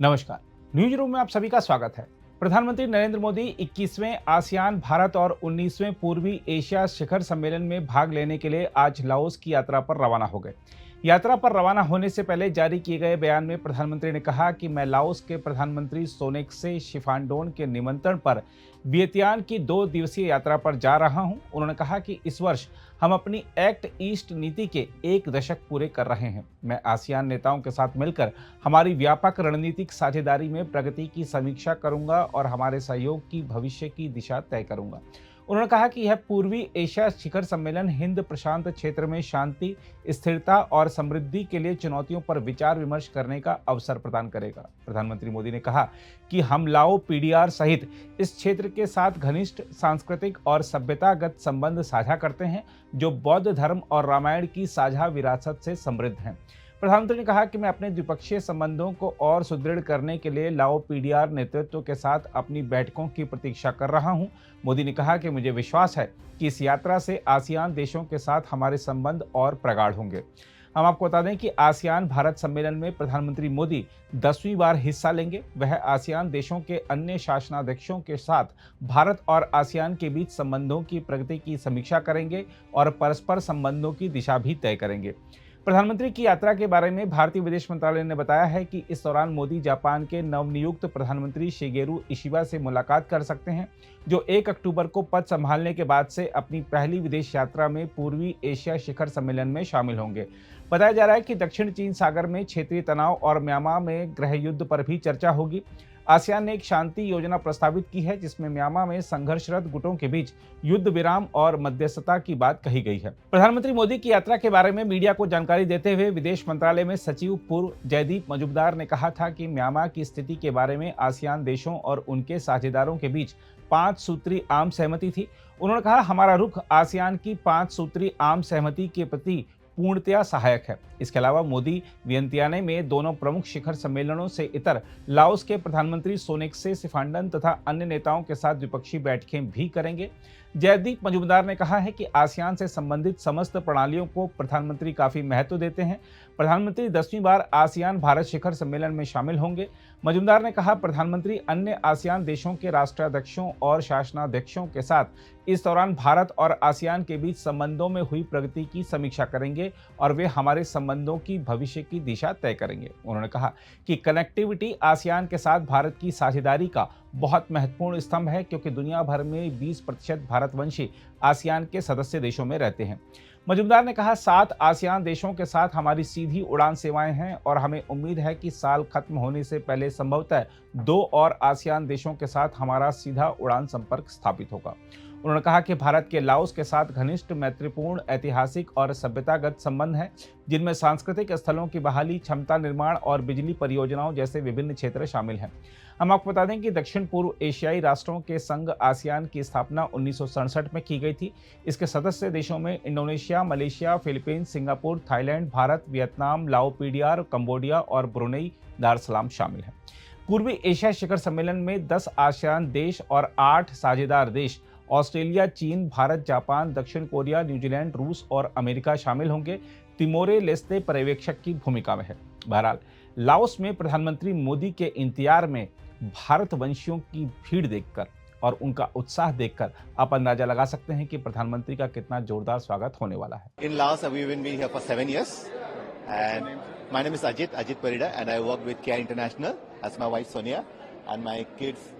नमस्कार। News room में आप सभी का स्वागत है। प्रधानमंत्री नरेंद्र मोदी 21वें आसियान भारत और 19वें पूर्वी एशिया शिखर सम्मेलन में भाग लेने के लिए आज लाओस की यात्रा पर रवाना हो गए। यात्रा पर रवाना होने से पहले जारी किए गए बयान में प्रधानमंत्री ने कहा कि मैं लाओस के प्रधानमंत्री सोनेक्से शिफांडोन के निमंत्रण पर वियतियान की 2 दिवसीय यात्रा पर जा रहा हूं। उन्होंने कहा कि इस वर्ष हम अपनी एक्ट ईस्ट नीति के 1 दशक पूरे कर रहे हैं। मैं आसियान नेताओं के साथ मिलकर हमारी व्यापक रणनीतिक साझेदारी में प्रगति की समीक्षा करूंगा और हमारे सहयोग की भविष्य की दिशा तय करूंगा। उन्होंने कहा कि यह पूर्वी एशिया शिखर सम्मेलन हिंद प्रशांत क्षेत्र में शांति, स्थिरता और समृद्धि के लिए चुनौतियों पर विचार विमर्श करने का अवसर प्रदान करेगा। प्रधानमंत्री मोदी ने कहा कि हम लाओ पीडीआर सहित इस क्षेत्र के साथ घनिष्ठ सांस्कृतिक और सभ्यतागत संबंध साझा करते हैं, जो बौद्ध धर्म और रामायण की साझा विरासत से समृद्ध हैं। प्रधानमंत्री ने कहा कि मैं अपने द्विपक्षीय संबंधों को और सुदृढ़ करने के लिए लाओ पीडीआर नेतृत्व के साथ अपनी बैठकों की प्रतीक्षा कर रहा हूं। मोदी ने कहा कि मुझे विश्वास है कि इस यात्रा से आसियान देशों के साथ हमारे संबंध और प्रगाढ़ होंगे। हम आपको बता दें कि आसियान भारत सम्मेलन में प्रधानमंत्री मोदी 10वीं बार हिस्सा लेंगे। वह आसियान देशों के अन्य शासनाध्यक्षों के साथ भारत और आसियान के बीच संबंधों की प्रगति की समीक्षा करेंगे और परस्पर संबंधों की दिशा भी तय करेंगे। प्रधानमंत्री की यात्रा के बारे में भारतीय विदेश मंत्रालय ने बताया है कि इस दौरान मोदी जापान के नवनियुक्त प्रधानमंत्री शिगेरू इशिबा से मुलाकात कर सकते हैं, जो 1 अक्टूबर को पद संभालने के बाद से अपनी पहली विदेश यात्रा में पूर्वी एशिया शिखर सम्मेलन में शामिल होंगे। बताया जा रहा है कि दक्षिण चीन सागर में क्षेत्रीय तनाव और म्यांमार में गृह युद्ध पर भी चर्चा होगी। आसियान ने एक शांति योजना प्रस्तावित की है, जिसमें म्यांमार में संघर्षरत गुटों के बीच युद्ध विराम और मध्यस्थता की बात कही गई है। प्रधानमंत्री मोदी की यात्रा के बारे में मीडिया को जानकारी देते हुए विदेश मंत्रालय में सचिव पूर्व जयदीप मजूमदार ने कहा था कि म्यांमार की स्थिति के बारे में आसियान देशों और उनके साझेदारों के बीच 5 सूत्री आम सहमति थी। उन्होंने कहा, हमारा रुख आसियान की 5 सूत्री आम सहमति के प्रति पूर्णतया सहायक है। इसके अलावा मोदी वियंतियाने में दोनों प्रमुख शिखर सम्मेलनों से इतर लाओस के प्रधानमंत्री सोनेक्से शिफांडन तथा अन्य नेताओं के साथ द्विपक्षीय बैठकें भी करेंगे। जयदीप मजूमदार ने कहा है कि आसियान से संबंधित समस्त प्रणालियों को प्रधानमंत्री काफी महत्व देते हैं। प्रधानमंत्री 10वीं बार आसियान भारत शिखर सम्मेलन में शामिल होंगे। मजूमदार ने कहा, प्रधानमंत्री अन्य आसियान देशों के राष्ट्राध्यक्षों और शासनाध्यक्षों के साथ इस दौरान भारत और आसियान के बीच संबंधों में हुई प्रगति की समीक्षा करेंगे और वे हमारे संबंधों की भविष्य की दिशा तय करेंगे। उन्होंने कहा कि कनेक्टिविटी आसियान के साथ भारत की साझेदारी का बहुत महत्वपूर्ण स्तंभ है, क्योंकि दुनिया भर में 20% भारतवंशी आसियान के सदस्य देशों में रहते हैं। मजूमदार ने कहा, 7 आसियान देशों के साथ हमारी सीधी उड़ान सेवाएं हैं और हमें उम्मीद है कि साल खत्म होने से पहले संभवतः 2 और आसियान देशों के साथ हमारा सीधा उड़ान संपर्क स्थापित होगा। उन्होंने कहा कि भारत के लाओस के साथ घनिष्ठ, मैत्रीपूर्ण, ऐतिहासिक और सभ्यतागत संबंध हैं, जिनमें सांस्कृतिक स्थलों की बहाली, क्षमता निर्माण और बिजली परियोजनाओं जैसे विभिन्न क्षेत्र शामिल हैं। हम आपको बता दें कि दक्षिण पूर्व एशियाई राष्ट्रों के संघ आसियान की स्थापना 1967 में की गई थी। इसके सदस्य देशों में Indonesia, Malaysia, Philippines, Singapore, Thailand, Bharat, Vietnam, लाओ पीडीआर, कंबोडिया और ब्रुनेई दारसलाम शामिल हैं। पूर्वी एशिया शिखर सम्मेलन में 10 आसियान देश और 8 साझेदार देश ऑस्ट्रेलिया, चीन, भारत, जापान, दक्षिण कोरिया, न्यूजीलैंड, रूस और अमेरिका शामिल होंगे। तिमोरे लेस्ते पर्यवेक्षक की भूमिका में है। बहरहाल, लाओस में प्रधानमंत्री मोदी के इंतजार में भारतवंशियों की भीड़ देखकर और उनका उत्साह देखकर आप अंदाजा लगा सकते हैं कि प्रधानमंत्री का कितना जोरदार स्वागत होने वाला है। In Laos, we've been here for 7 years, and my name is Ajit Parida, and I work with Care International as my wife Sonia, and my kids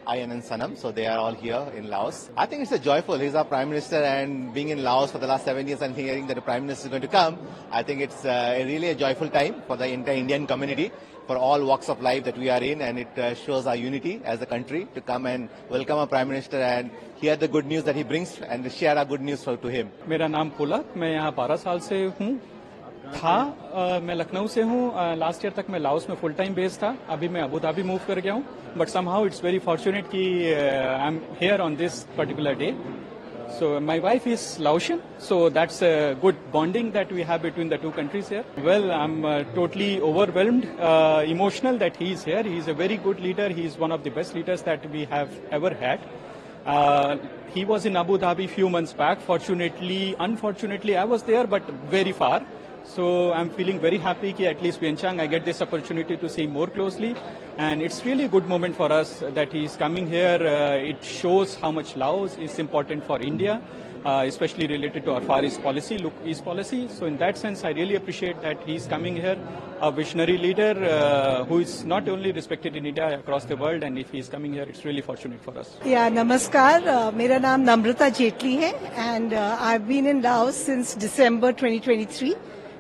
Ayan and Sanam, so they are all here in Laos. I think it's a joyful. He's our Prime Minister, and being in Laos for the last 7 years and hearing that the Prime Minister is going to come, I think it's really a joyful time for the entire Indian community, for all walks of life that we are in, and it shows our unity as a country to come and welcome our Prime Minister and hear the good news that he brings and share our good news to him. मेरा नाम पुलक, मैं यहाँ 12 साल से हूँ। मैं लखनऊ से हूँ। लास्ट ईयर तक मैं लाओस में फुल टाइम बेस था। अभी मैं अबू धाबी मूव कर गया हूँ, but somehow it's very fortunate कि I am here on this particular day. So my wife is Laotian, so that's a good bonding that we have between the two countries here. Well, I'm totally overwhelmed, emotional that he is here. He is a very good leader. He is one of the best leaders that we have ever had. He was in Abu Dhabi few months back. Unfortunately, I was there, but very far. So I'm feeling very happy that at least Vientiane I get this opportunity to see more closely. And it's really a good moment for us that he is coming here. It shows how much Laos is important for India, especially related to our Far East policy, Look East policy. So in that sense, I really appreciate that he is coming here, a visionary leader who is not only respected in India, across the world. And if he is coming here, it's really fortunate for us. Yeah, namaskar. मेरा नाम नम्रता जेटली है and I've been in Laos since December 2023.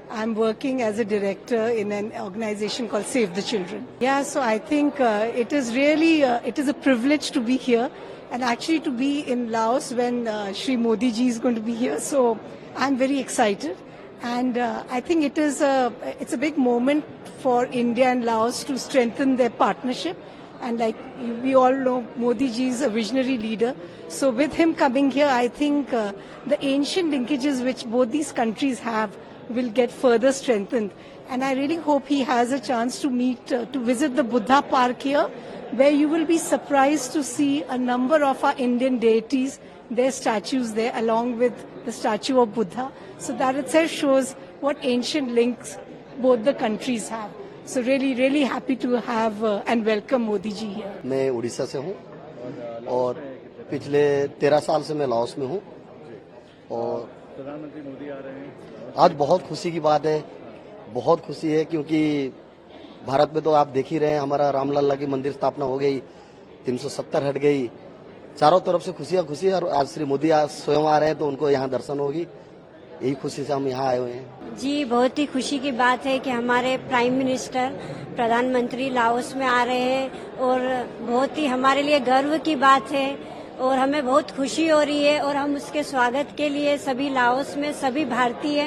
I'm working as a director in an organization called Save the Children. Yeah, so I think it is really, it is a privilege to be here and actually to be in Laos when Shri Modi ji is going to be here. So I'm very excited and I think it's a big moment for India and Laos to strengthen their partnership. And like we all know, Modi ji is a visionary leader. So with him coming here, I think the ancient linkages which both these countries have will get further strengthened. And I really hope he has a chance to to visit the Buddha Park here, where you will be surprised to see a number of our Indian deities, their statues there, along with the statue of Buddha. So that itself shows what ancient links both the countries have. So really, really happy to have and welcome Modi ji here. मैं उड़ीसा से हूँ और पिछले 13 साल से मैं Laos में हूँ और प्रधानमंत्री मोदी आ रहे हैं। आज बहुत खुशी की बात है, बहुत खुशी है क्योंकि भारत में तो आप देख ही रहे हैं, हमारा रामलला की मंदिर स्थापना हो गई, 370 हट गई, चारों तरफ से खुशियां खुशी और आज श्री मोदी आज स्वयं आ रहे हैं तो उनको यहाँ दर्शन होगी, यही खुशी से हम यहाँ आए हुए हैं। जी, बहुत ही खुशी की बात है कि हमारे प्राइम मिनिस्टर प्रधानमंत्री लाओस में आ रहे हैं और बहुत ही हमारे लिए गर्व की बात है और हमें बहुत खुशी हो रही है और हम उसके स्वागत के लिए सभी लाओस में सभी भारतीय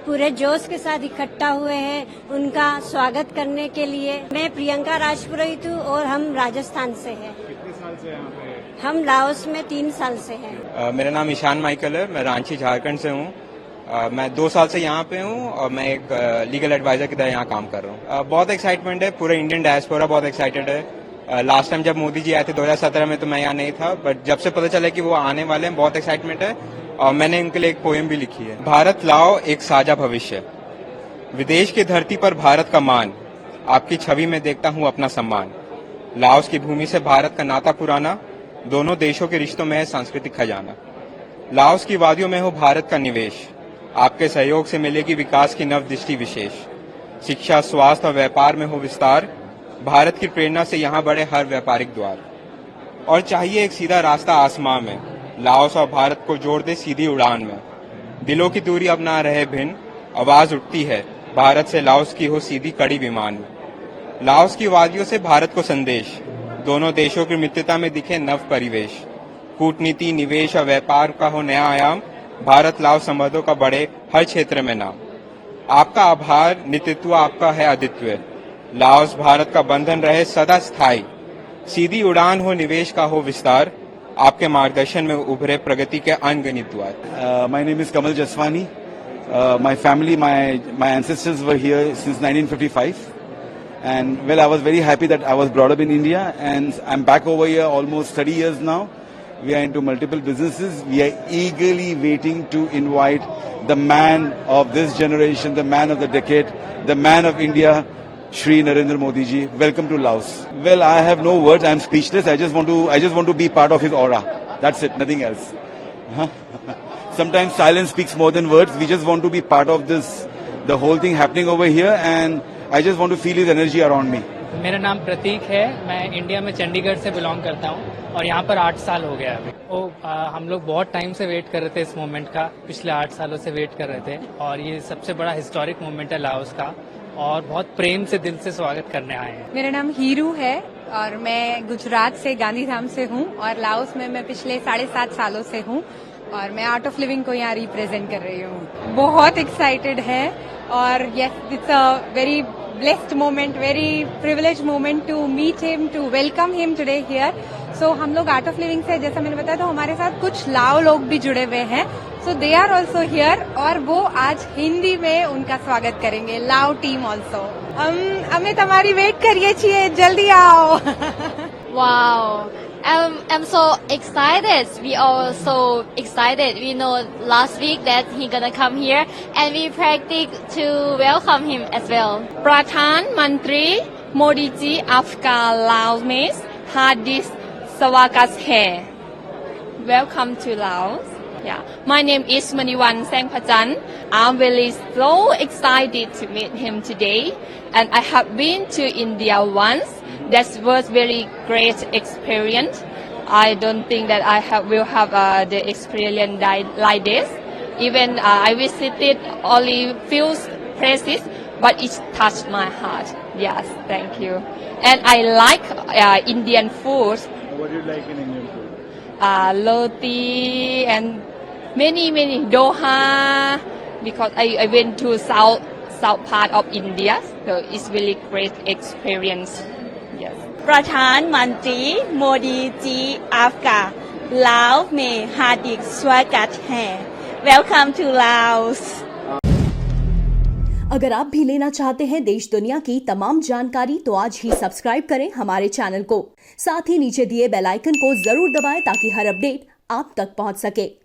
पूरे जोश के साथ इकट्ठा हुए हैं उनका स्वागत करने के लिए। मैं प्रियंका राजपुरोहित हूँ और हम राजस्थान से हैं। कितने साल से यहाँ पे? हम लाओस में 3 साल से हैं। मेरा नाम ईशान माइकल है, मैं रांची झारखंड से हूँ। मैं 2 साल से यहाँ पे हूँ और मैं एक लीगल एडवाइजर की तरह यहाँ काम कर रहा हूँ। बहुत एक्साइटमेंट है, पूरे इंडियन डायस्पोरा बहुत एक्साइटेड है। लास्ट टाइम जब मोदी जी आए थे 2017 में तो मैं यहाँ नहीं था, बट जब से पता चला कि वो आने वाले हैं बहुत एक्साइटमेंट है और मैंने उनके लिए एक पोएम भी लिखी है। भारत लाओ एक साझा भविष्य, विदेश की धरती पर भारत का मान, आपकी छवि में देखता हूँ अपना सम्मान। लाओस की भूमि से भारत का नाता पुराना, दोनों देशों के रिश्तों में है सांस्कृतिक खजाना। लाओस की वादियों में हो भारत का निवेश, आपके सहयोग से मिलेगी विकास की नव दृष्टि विशेष। शिक्षा, स्वास्थ्य और व्यापार में हो विस्तार, भारत की प्रेरणा से यहाँ बढ़े हर व्यापारिक द्वार। और चाहिए एक सीधा रास्ता आसमां में, लाओस और भारत को जोड़ दे सीधी उड़ान में। दिलों की दूरी अब ना रहे भिन्न, आवाज उठती है भारत से लाओस की हो सीधी कड़ी विमान में। लाओस की वादियों से भारत को संदेश, दोनों देशों की मित्रता में दिखे नव परिवेश। कूटनीति, निवेश और व्यापार का हो नया आयाम, भारत लाओस संबंधों का बढ़े हर क्षेत्र में नाम। आपका आभार, नेतृत्व आपका है आदित्य, लाओस भारत का बंधन रहे सदा स्थायी। सीधी उड़ान हो निवेश का हो विस्तार, आपके मार्गदर्शन में उभरे प्रगति के अनगिनत द्वार। My name is Kamal Jaswani. My family, my ancestors were here since 1955. And well, I was very happy that I was brought up in India and I'm back over here almost 30 years now. We are into multiple businesses. We are eagerly waiting to invite the man of this generation, the man of the decade, the man of India, Shri Narendra Modi ji. Welcome to Laos. Well, I have no words. I am speechless. I just want to be part of his aura. That's it. Nothing else. Sometimes silence speaks more than words. We just want to be part of this, the whole thing happening over here, and I just want to feel his energy around me. मेरा नाम प्रतीक है, मैं India में चंडीगढ़ से belong करता हूँ और यहाँ पर 8 साल हो गया अभी। हम लोग बहुत टाइम से वेट कर रहे थे इस मोमेंट का, पिछले 8 सालों से वेट कर रहे थे और ये सबसे बड़ा हिस्टोरिक मोमेंट है लाओस का और बहुत प्रेम से दिल से स्वागत करने आए हैं। मेरा नाम हीरू है और मैं गुजरात से गांधीधाम से हूँ और लाओस में मैं पिछले 7.5 सालों से हूँ और मैं आर्ट ऑफ लिविंग को यहाँ रिप्रेजेंट कर रही हूँ। बहुत एक्साइटेड है और yes, it's a very blessed moment, very privileged moment to meet him, to welcome him today here. So हम लोग आर्ट ऑफ लिविंग से, जैसा मैंने बताया, तो हमारे साथ कुछ लाओ लोग भी जुड़े हुए हैं, so they are also here और वो आज हिंदी में उनका स्वागत करेंगे, लाओ टीम ऑल्सो। हमें तुम्हारी वेट करिए छिए, जल्दी आओ। Wow. I'm so excited. We are so excited. We know last week that he gonna come here and we practice to welcome him as well. ประธานมนตรี Modi ji आपका लाओस में हार्दिक स्वागत है. Welcome to Laos. Yeah, my name is Maniwan Sangpajan. I'm really so excited to meet him today, and I have been to India once. That was very great experience. I don't think that will have the experience like this. Even I visited only few places, but it touched my heart. Yes, thank you. And I like Indian food. What do you like in Indian food? Roti and many Doha, because I went to south part of India, so it's really great experience. Yes. प्रधानमंत्री मोदी जी आपका Laos में हार्दिक स्वागत है. Welcome to Laos. अगर आप भी लेना चाहते हैं देश दुनिया की तमाम जानकारी तो आज ही सब्सक्राइब करें हमारे चैनल को. साथ ही नीचे दिए बेल आइकन को जरूर दबाएं ताकि हर अपडेट आप तक पहुंच सके.